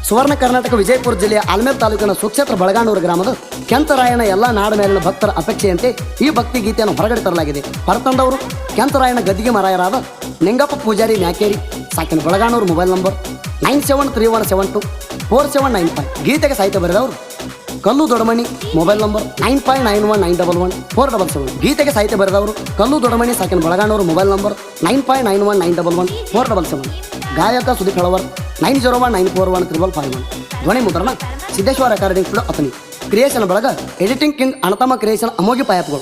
ಸುವರ್ಣ ಕರ್ನಾಟಕ ವಿಜಯಪುರ ಜಿಲ್ಲೆಯ ಆಲ್ಮೇಲ್ ತಾಲೂಕಿನ ಸುಕ್ಷೇತ್ರ ಬಳಗಾನೂರು ಗ್ರಾಮದ ಕೆಂತರಾಯನ ಎಲ್ಲ ನಾಡ ಮೇಲಿನ ಭಕ್ತರ ಅಪೇಕ್ಷೆಯಂತೆ ಈ ಭಕ್ತಿ ಗೀತೆಯನ್ನು ಹೊರಗಡೆ ತರಲಾಗಿದೆ. ಹೊರತಂದವರು ಕೆಂತರಾಯನ ಗದ್ದಿಗೆ ಮರಾಯರಾದ ನಿಂಗಪ್ಪ ಪೂಜಾರಿ ಮ್ಯಾಕೇರಿ, ಸಾಕಿನ ಬಳಗಾನೂರು. Mobile number 9731724795. ಗೀತೆಗೆ ಸಾಹಿತ್ಯ ಬರೆದವರು ಕಲ್ಲು ದೊಡಮಣಿ. Mobile number 9591911477. ಗೀತೆಗೆ ಸಾಹಿತ್ಯ ಬರೆದವರು ಕಲ್ಲು ದೊಡಮಣಿ, ಸಾಕಿನ ಬಳಗಾನೂರು. Mobile number 9591911477. ಗಾಯಕ ಸುದೀಪ್ ಹಳವರ್ 9019415551. ಧ್ವನಿ ಮುದ್ರಣ Siddeshwara recording studio Athani. Creation ಬಳಗ ಎಡಿಟಿಂಗ್ ಕಿಂಗ್ ಅಣತಮ್ಮ ಕ್ರಿಯೇಷನ್ ಅಮೋಘಿ ಪಾಯಪ್ಗಳು.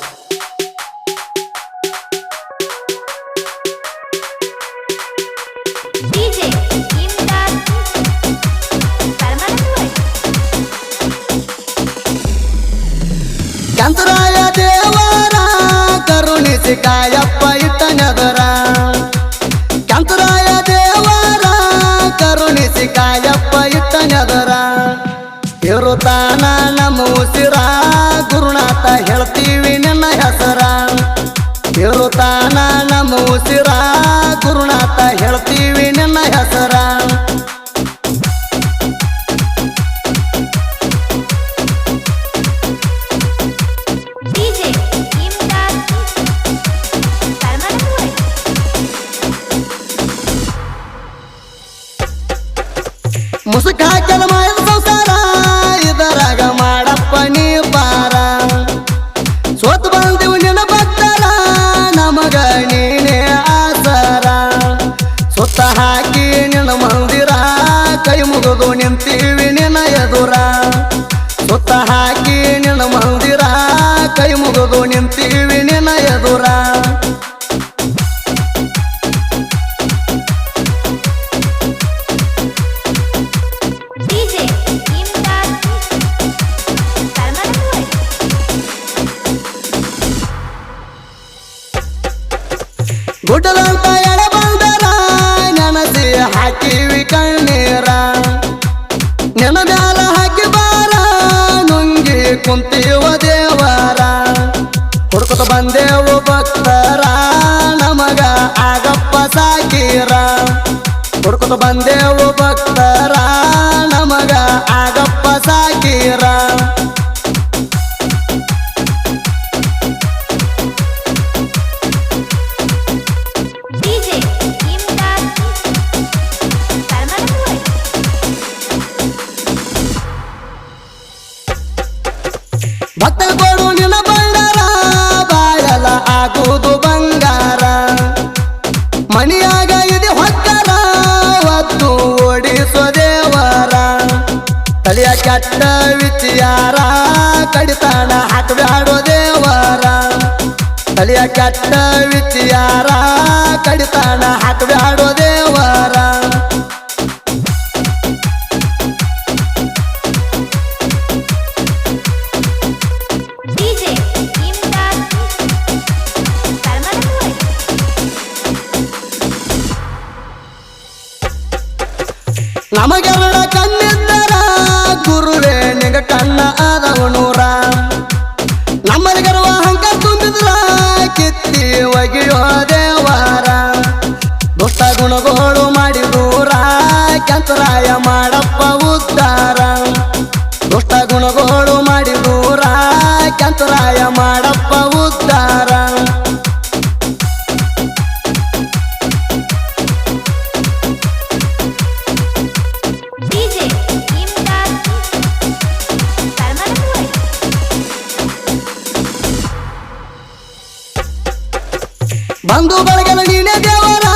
ಕೆಂತರಾಯ ದೇವರ ಕರುಣಿಸಿ ಕಾಯಪ್ಪ ಇಟ್ಟನದರ, ಕೆಂತರಾಯ ದೇವರ ಕರುಣಿಸಿ ಕಾಯಪ್ಪ ಇಟ್ಟನದರ. ಇರುತ್ತಾನ ನಮ್ಮ ಉಸಿರ ಗುರುನಾಥ ಹೇಳ್ತೀವಿ ನಿನ್ನ ಹೆಸರ. ಇರುತ್ತಾನ ನಮ್ಮ ಉಸಿರ ಗುರುನಾಥ ಹೇಳ್ತೀವಿ ನಿನ್ನ ಹೆಸರ. ಮುಸುಕ ಹಾಕಲ ಮಾಡಿದ ಸಂಸಾರ ಇದರಾಗ ಮಾಡಪ್ಪ ನೀ ಪಾರ. ಸೋತು ಬಂದಿವು ನಿನ್ನ ಭಕ್ತರ ನಮಗ ನೀನೇ ಆಸರ. ಸುತ್ತ ಹಾಕಿ ನಿನ್ನ ಮಂದಿರ ಕೈ ಮುಗಿದು ನಿಂತೀವಿ ನಿನ್ನ ಎದುರ. ಸುತ್ತ ಹಾಕಿ ನಿನ್ನ ಮಂದಿರ ಕೈ ಮುಗಿದು ನಿಂತೀವಿ ನಿನ್ನ ಎದುರ. ಗುಡ್ಡಲಂತ ಎಳೆ ಬಂದರ ನೆನಸಿ ಹಾಕಿವಿ ಕಣ್ಣೀರ. ನೆನ ಮ್ಯಾಲ ಹಾಕಿ ಬಾರ ನುಂಗಿ ಕುಂತೀವ ದೇವರ. ಹುಡ್ಕೊತ ಬಂದೇವು ಭಕ್ತರ ನಮಗ ಆಗಪ್ಪ ಸಾಕೀರ. ಹುಡ್ಕೊತ ಬಂದೇವು ಭಕ್ತರ ನಮಗ ಆಗಪ್ಪ ಸಾಕೀರ. ಭಕ್ತ ಕೊಡು ನಿನ್ನ ಬಂಡಾರ ಬಾಯಲ ಆಗುವುದು ಬಂಗಾರ. ಮಣಿಯಾಗ ಇದೆ ಹೊಕ್ಕರ ಒತ್ತು ಓಡಿಸೋ ದೇವರ. ತಳಿಯ ಕೆಟ್ಟ ವಿಚಾರ ಕಡಿತಾಣ ಹಾಕಬ್ಯಾಡೋ ದೇವರ. ತಳಿಯ ಕೆಟ್ಟ ವಿಚಾರ ಕಡಿತಾಣ ಹಾಕಬ್ಯಾಡೋ ದೇವರ. ನಮಗೆರಡ ಕಣ್ಣಿದ್ದರ ಗುರುವೇ ನಿಗ ಕಣ್ಣ ಆದವನೂರ. ನಮ್ಮರಿಗರುವ ಹಂಕ ತುಂಬಿದ್ರ ಕಿತ್ತಿ ಒಗಿಯೋ ದೇವರ. ದುಷ್ಟ ಗುಣಗಳು ಮಾಡಿ ದೂರ ಕೆಂತರಾಯ ಮಾಡಪ್ಪ ಉದ್ಧಾರ. ದುಷ್ಟ ಗುಣಗಳು ಮಾಡಿ ದೂರ ಕೆಂತರಾಯ ಮಾಡಪ್ಪ ಉದ್ಧಾರ. ಬಂಧು ಬಳಗಲ ನೀನೇ ದೇವರ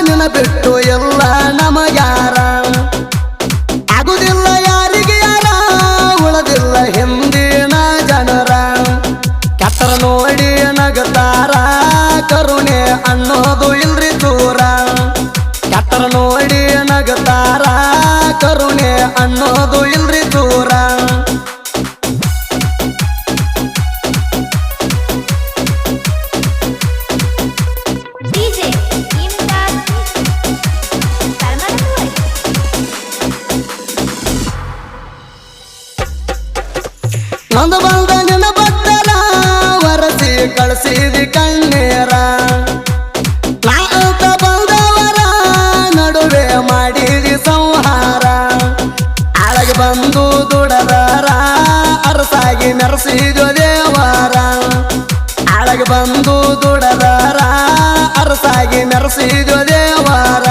ನಿನ್ನ ಬಿಟ್ಟು ಎಲ್ಲ ನಮಗ್ಯಾರ. ಆಗುದಿಲ್ಲ ಯಾರಿಗೆ ಯಾರ ಉಳದಿಲ್ಲ ಹಿಂದಿನ ಜನರ. ಕೆಟ್ಟರ ನೋಡಿ ನಗತಾರ ಕರುಣೆ ಅನ್ನೋದು ಇಲ್ರಿ ದೂರ. ಕೆಟ್ಟರ ನೋಡಿ ನಗತಾರ ಕರುಣೆ ಅನ್ನೋದು ಇಲ್ರಿ ದೂರ. ನಂದು ಬಂದ ನಿನ್ನ ಭಕ್ತರ ವರಸಿ ಕಳಿಸಿದಿ ಕಣ್ಣೀರ. ನಾ ಅಂತ ಬಂದವರ ನಡುವೆ ಮಾಡಿದಿ ಸಂಹಾರ. ಆಳಗೆ ಬಂದು ದುಡದಾರ ಅರಸಾಗಿ ಮೆರೆಸಿದ ದೇವರ ಆಳಗೆ ಬಂದು ದುಡದಾರ ಅರಸಾಗಿ ಮೆರೆಸಿದ ದೇವರ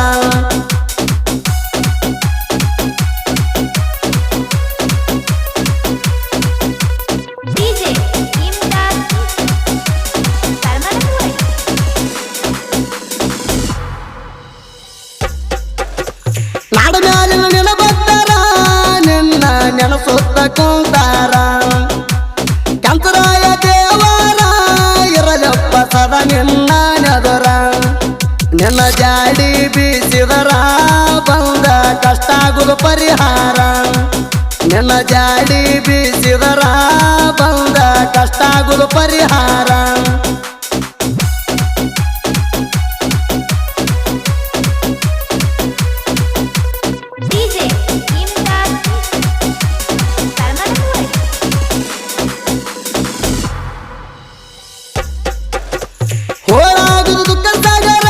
ನಾಡ ಮ್ಯಾಲಿನ ನಿನ ಭಕ್ತರ ನಿನ್ನ ನೆನಸುತ್ತ ಕುಂತಾರ ಕಂತರಾಯ ದೇವರ ಇರಲಪ್ಪ ಸದಾ ನಿನ್ನ ನೆದರ ನಿನ್ನ ಜಾಡಿ ಬೀಸಿದರ ಬಂದ ಕಷ್ಟ ಆಗುದು ಪರಿಹಾರ ನಿನ್ನ ಜಾಡಿ ಬೀಸಿದರ ಬಂದ ಕಷ್ಟ ಆಗುದು ಪರಿಹಾರ ಹೋರಾಗುದು ದುಃಖ ಸಾಗರ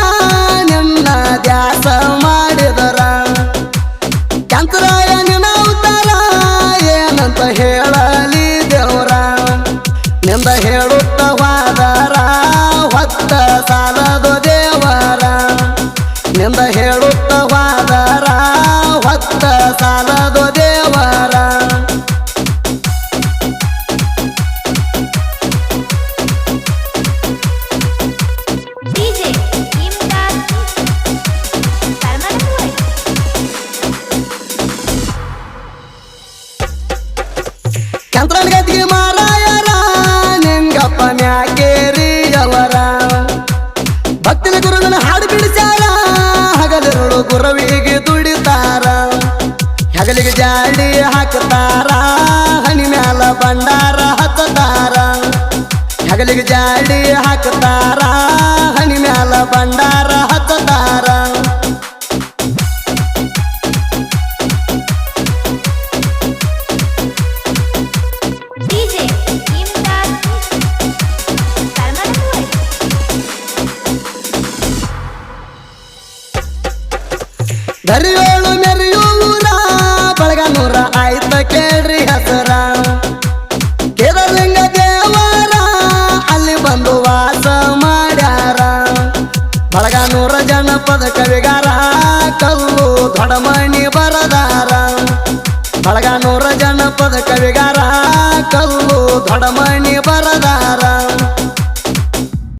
ನಿನ್ನ ದ್ಯಾಸ ಮಾಡಿದರ ಕಂತರಾಯ ನಿನ್ನ ಉತ್ತರ ಏನಂತ ಹೇಳಲಿ ದೇವರ ನಿಂದ ಹೇಳುತ್ತ ಹೋದರ ಹೊತ್ತ ಸಾಲದು ದೇವರ ನಿಂದ ಹೇಳುತ್ತ ಹೋದರ ಹೊತ್ತ ಸಾಲದು ದೇವರ ಕಂತ್ರನ ಗದ್ದಿಗೆ ಮಾರಾಯರ ನಿಂಗಪ್ಪ ಮ್ಯಾಕೇರಿಯವರ ಭಕ್ತಿನ ಗುರುವಿನ ಹಾಡು ಬಿಡಿಸ್ಯಾರ ಹಗಲಿರುಳು ಗುರುವಿಗೆ ದುಡಿತಾರ ಹಗಲಿಗೆ ಜಾಡಿ ಹಾಕ್ತಾರ ಹನಿ ಮ್ಯಾಲ ಭಂಡಾರ ಹತ್ತಾರ ಹಗಲಿಗೆ ಜಾಡಿ ಹಾಕ್ತಾರ ಹನಿ ಮ್ಯಾಲ ಭಂಡಾರ ಹತ್ತಾರ ದರಿಯೋಳು ಮೆರೆಯೂರ ಬಳಗನೂರ ಆಯ್ತ ಕೇಳ್ರಿ ಹೆಸರ ಕೇದಾರಲಿಂಗ ದೇವರ ಅಲ್ಲಿ ಬಂದು ವಾಸ ಮಾಡ್ಯಾರ ಬಳಗನೂರ ಜನಪದ ಕವಿಗಾರ ಕಲ್ಲು ದೊಡಮಣಿ ಬರದಾರ ಬಳಗನೂರ ಜನಪದ ಕವಿಗಾರ ಕಲ್ಲು ದೊಡಮಣಿ ಬರದಾರ